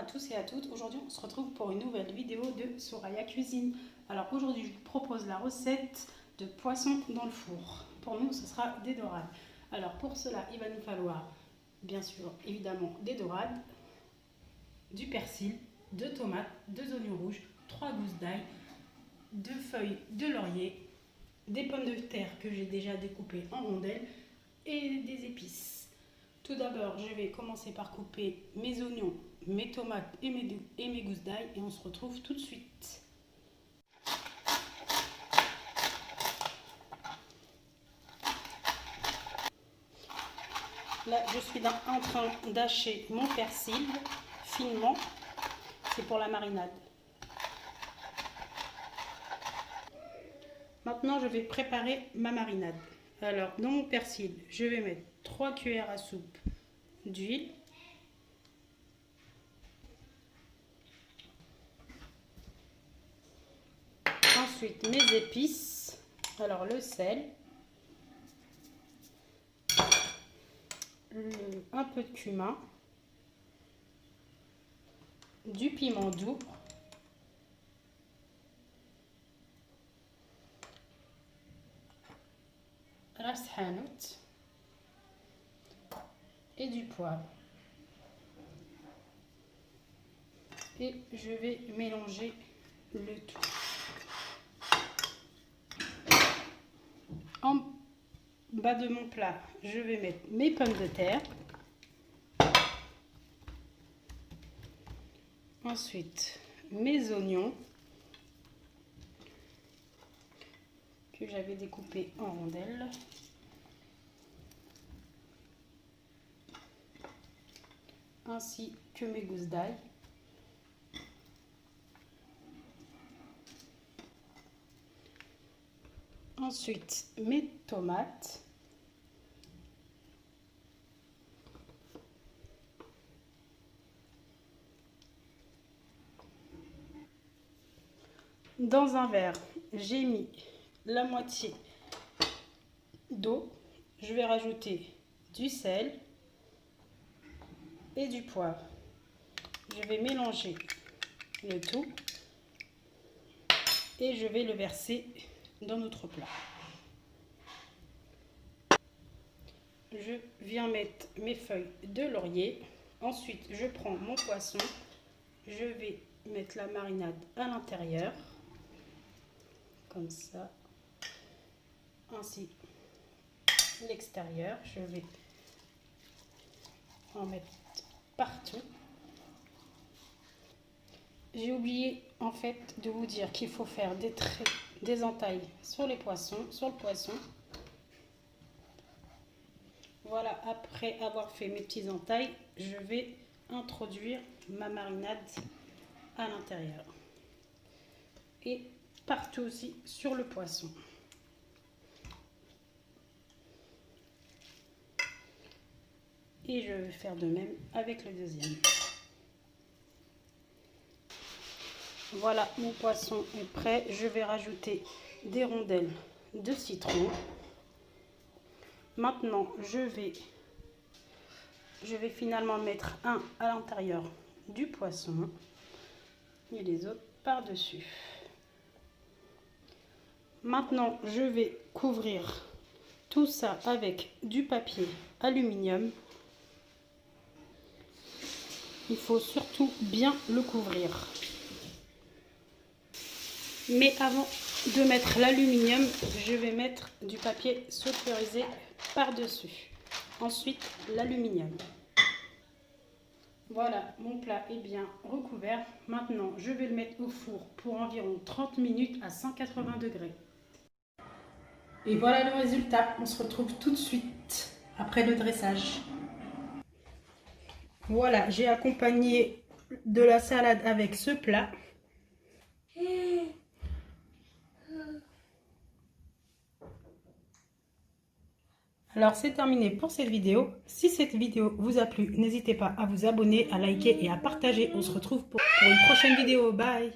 tous et à toutes. Aujourd'hui, on se retrouve pour une nouvelle vidéo de Soraya Cuisine. Alors aujourd'hui, je vous propose la recette de poisson dans le four. Pour nous, ce sera des dorades. Alors pour cela, il va nous falloir, bien sûr, évidemment, des dorades, du persil, 2 tomates, 2 oignons rouges, 3 gousses d'ail, 2 feuilles de laurier, des pommes de terre que j'ai déjà découpées en rondelles et des épices. Tout d'abord, je vais commencer par couper mes oignons, mes tomates et mes gousses d'ail et on se retrouve tout de suite. Là, je suis en train d'hacher mon persil finement, c'est pour la marinade. Maintenant, je vais préparer ma marinade. Alors, dans mon persil, je vais mettre 3 cuillères à soupe d'huile. Ensuite, mes épices. Alors, le sel. Un peu de cumin. Du piment doux. Ras hanout. Et du poivre. Et je vais mélanger le tout. En bas de mon plat, je vais mettre mes pommes de terre. Ensuite, mes oignons que j'avais découpés en rondelles. Ainsi que mes gousses d'ail. Ensuite, mes tomates. Dans un verre, j'ai mis la moitié d'eau. Je vais rajouter du sel et du poivre. Je vais mélanger le tout et je vais le verser dans notre plat. Je viens mettre mes feuilles de laurier. Ensuite, je prends mon poisson. Je vais mettre la marinade à l'intérieur. Comme ça. Ainsi, l'extérieur. Je vais en mettre partout. J'ai oublié en fait de vous dire qu'il faut faire des traits, des entailles sur les poissons, sur le poisson. Voilà, après avoir fait mes petits entailles, je vais introduire ma marinade à l'intérieur. Et partout aussi sur le poisson. Et je vais faire de même avec le deuxième. Voilà, mon poisson est prêt. Je vais rajouter des rondelles de citron. Maintenant, je vais finalement mettre un à l'intérieur du poisson et les autres par-dessus. Maintenant, je vais couvrir tout ça avec du papier aluminium. Il faut surtout bien le couvrir. Mais avant de mettre l'aluminium, je vais mettre du papier sulfurisé par-dessus. Ensuite, l'aluminium. Voilà, mon plat est bien recouvert. Maintenant, je vais le mettre au four pour environ 30 minutes à 180 degrés. Et voilà le résultat. On se retrouve tout de suite après le dressage. Voilà, j'ai accompagné de la salade avec ce plat. Alors c'est terminé pour cette vidéo. Si cette vidéo vous a plu, n'hésitez pas à vous abonner, à liker et à partager. On se retrouve pour une prochaine vidéo. Bye.